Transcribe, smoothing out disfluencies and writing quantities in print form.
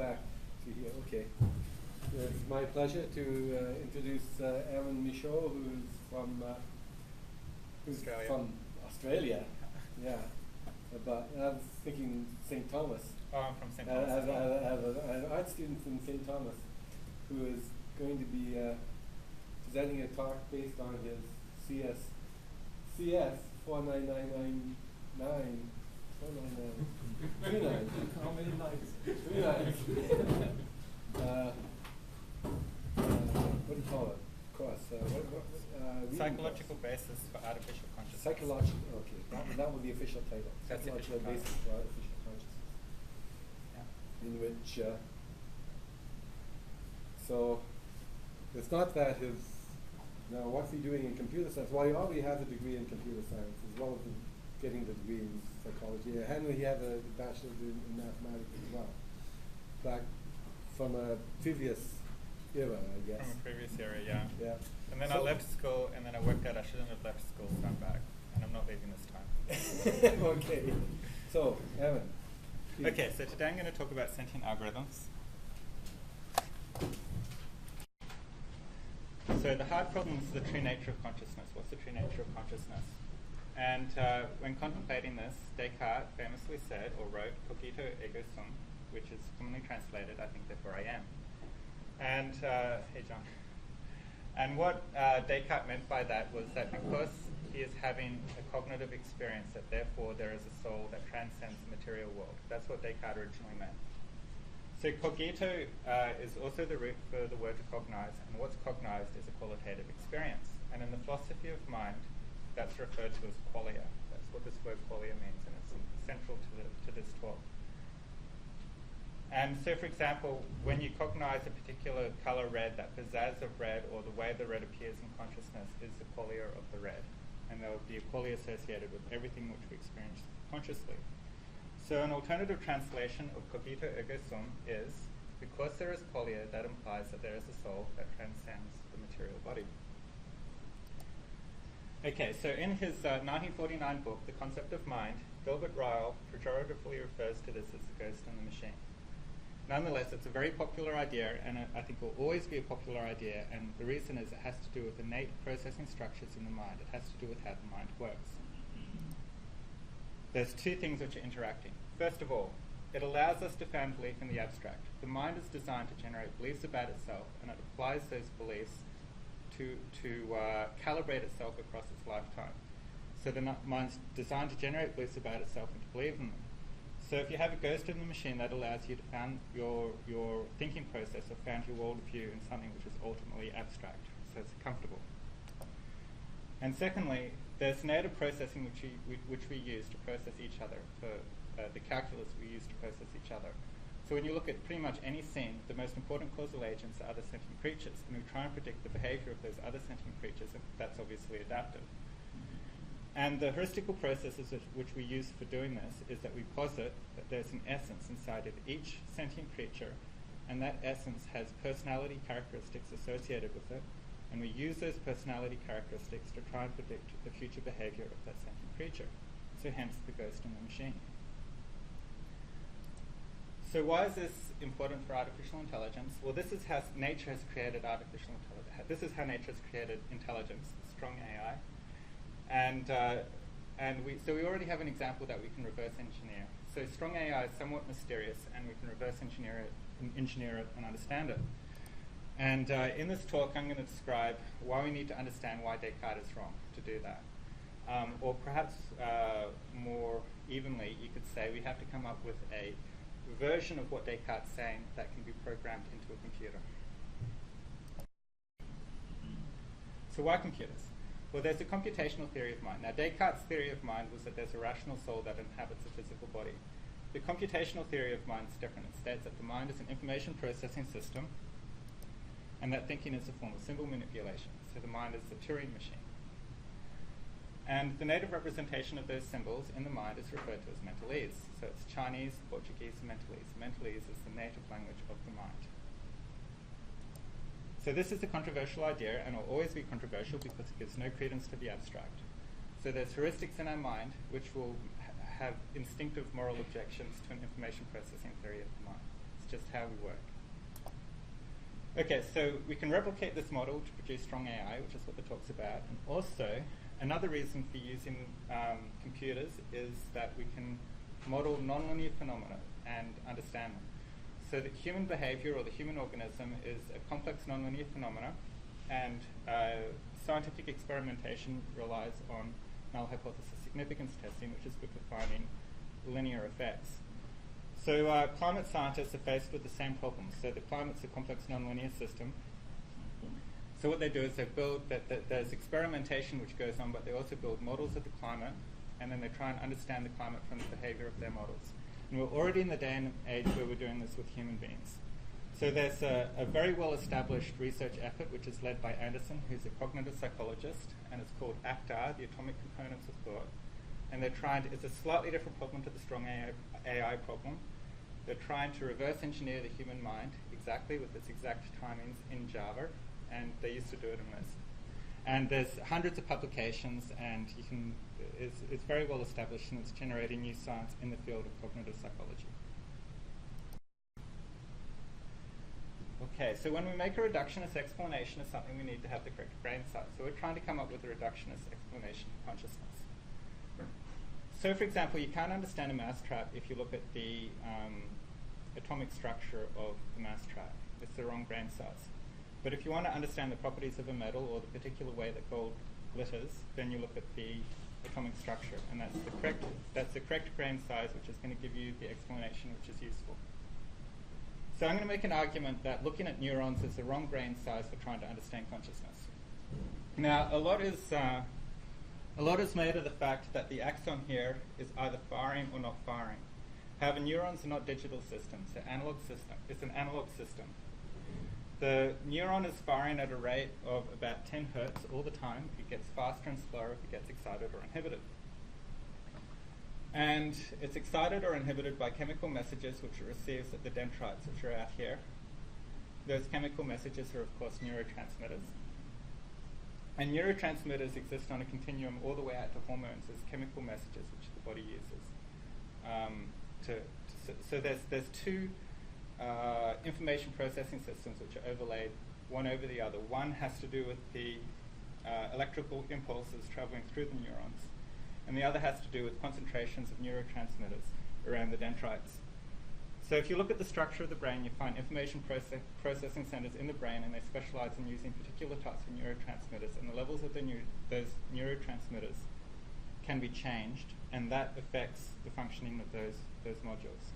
back to here. Okay. It's my pleasure to introduce Aaron Michaux, who's Australia. from Australia. Yeah. But I was thinking St. Thomas. Oh, I'm from St. Thomas. As an art student from St. Thomas, who is going to be presenting a talk based on his CS 49999. 499. How many nights? 3 nines. What do you call it? Course. Psychological basis for artificial consciousness. Psychological. Okay, that will be the official title. That's Psychological official basis title. for artificial consciousness. Yeah. In which, so it's not that his. Now, what's he doing in computer science? Well, he already has a degree in computer science as well as getting the degree in psychology. Henry, he had a bachelor's in mathematics as well, back from a previous era, I guess. From a previous era, yeah. Yeah. And then I left school, and then I worked out I shouldn't have left school, so I'm back. And I'm not leaving this time. Okay. So, Evan. please. Okay, so today I'm going to talk about sentient algorithms. So the hard problem is the true nature of consciousness. What's the true nature of consciousness? And when contemplating this, Descartes famously said, or wrote, cogito ergo sum, which is commonly translated, I think therefore I am. And, hey John. And what Descartes meant by that was that because he is having a cognitive experience, that therefore there is a soul that transcends the material world. That's what Descartes originally meant. So cogito is also the root for the word to cognize, and what's cognized is a qualitative experience. And in the philosophy of mind, that's referred to as qualia. That's what this word qualia means, and it's central to this talk. And so, for example, when you cognize a particular color red, that pizzazz of red, or the way the red appears in consciousness, is the qualia of the red. And there will be a qualia associated with everything which we experience consciously. So an alternative translation of cogito ergo sum is, because there is qualia, that implies that there is a soul that transcends the material body. Okay, so in his 1949 book, The Concept of Mind, Gilbert Ryle pejoratively refers to this as the ghost in the machine. Nonetheless, it's a very popular idea, and I think will always be a popular idea, and the reason is it has to do with innate processing structures in the mind. It has to do with how the mind works. There's two things which are interacting. First of all, it allows us to found belief in the abstract. The mind is designed to generate beliefs about itself, and it applies those beliefs to calibrate itself across its lifetime. So the mind's designed to generate beliefs about itself and to believe in them. So if you have a ghost in the machine, that allows you to found your thinking process or found your worldview in something which is ultimately abstract. So it's comfortable. And secondly, there's native processing which we use to process each other, for the calculus we use to process each other. So when you look at pretty much any scene, the most important causal agents are other sentient creatures, and we try and predict the behavior of those other sentient creatures, and that's obviously adaptive. And the heuristical processes which we use for doing this is that we posit that there's an essence inside of each sentient creature, and that essence has personality characteristics associated with it, and we use those personality characteristics to try and predict the future behavior of that sentient creature. So hence the ghost in the machine. So why is this important for artificial intelligence? Well, this is how nature has created artificial intelligence. This is how nature has created intelligence, strong AI. And so we already have an example that we can reverse engineer. So strong AI is somewhat mysterious, and we can reverse engineer it and understand it. And in this talk, I'm going to describe why we need to understand why Descartes is wrong to do that. Or perhaps more evenly, you could say we have to come up with a version of what Descartes is saying that can be programmed into a computer. So why computers? Well, there's a computational theory of mind. Now, Descartes' theory of mind was that there's a rational soul that inhabits a physical body. The computational theory of mind is different. It states that the mind is an information processing system, and that thinking is a form of symbol manipulation. So the mind is the Turing machine. And the native representation of those symbols in the mind is referred to as mentalese. So it's Chinese, Portuguese, and mentalese. Mentalese is the native language of the mind. So this is a controversial idea, and will always be controversial because it gives no credence to the abstract. So there's heuristics in our mind which will have instinctive moral objections to an information processing theory of the mind. It's just how we work. Okay, so we can replicate this model to produce strong AI, which is what the talk's about. And also, another reason for using computers is that we can model nonlinear phenomena and understand them. So that human behavior or the human organism is a complex nonlinear phenomena, and scientific experimentation relies on null hypothesis significance testing, which is good for finding linear effects. So climate scientists are faced with the same problems. So the climate's a complex nonlinear system. So what they do is they build, there's experimentation which goes on, but they also build models of the climate, and then they try and understand the climate from the behavior of their models. And we're already in the day and age where we're doing this with human beings. So there's a very well-established research effort which is led by Anderson, who's a cognitive psychologist, and it's called ACT-R, the Atomic Components of Thought. And they're trying to, it's a slightly different problem to the strong AI problem. They're trying to reverse engineer the human mind exactly with its exact timings in Java, and they used to do it in Lisp. And there's hundreds of publications, and you can, it's very well established, and it's generating new science in the field of cognitive psychology. Okay, so when we make a reductionist explanation of something, we need to have the correct brain size. So we're trying to come up with a reductionist explanation of consciousness. So, for example, you can't understand a mousetrap if you look at the atomic structure of the mousetrap. It's the wrong brain size. But if you want to understand the properties of a metal or the particular way that gold glitters, then you look at the atomic structure, and that's the correct grain size, which is going to give you the explanation which is useful. So I'm going to make an argument that looking at neurons is the wrong grain size for trying to understand consciousness. Now, a lot is made of the fact that the axon here is either firing or not firing. However, neurons are not digital systems; they're analog system. It's an analog system. The neuron is firing at a rate of about 10 hertz all the time. It gets faster and slower if it gets excited or inhibited. And it's excited or inhibited by chemical messages which it receives at the dendrites, which are out here. Those chemical messages are, of course, neurotransmitters. And neurotransmitters exist on a continuum all the way out to hormones as chemical messages which the body uses. So there's two information processing systems which are overlaid one over the other. One has to do with the electrical impulses traveling through the neurons, and the other has to do with concentrations of neurotransmitters around the dendrites. So if you look at the structure of the brain, you find information processing centers in the brain, and they specialize in using particular types of neurotransmitters, and the levels of those neurotransmitters can be changed, and that affects the functioning of those modules.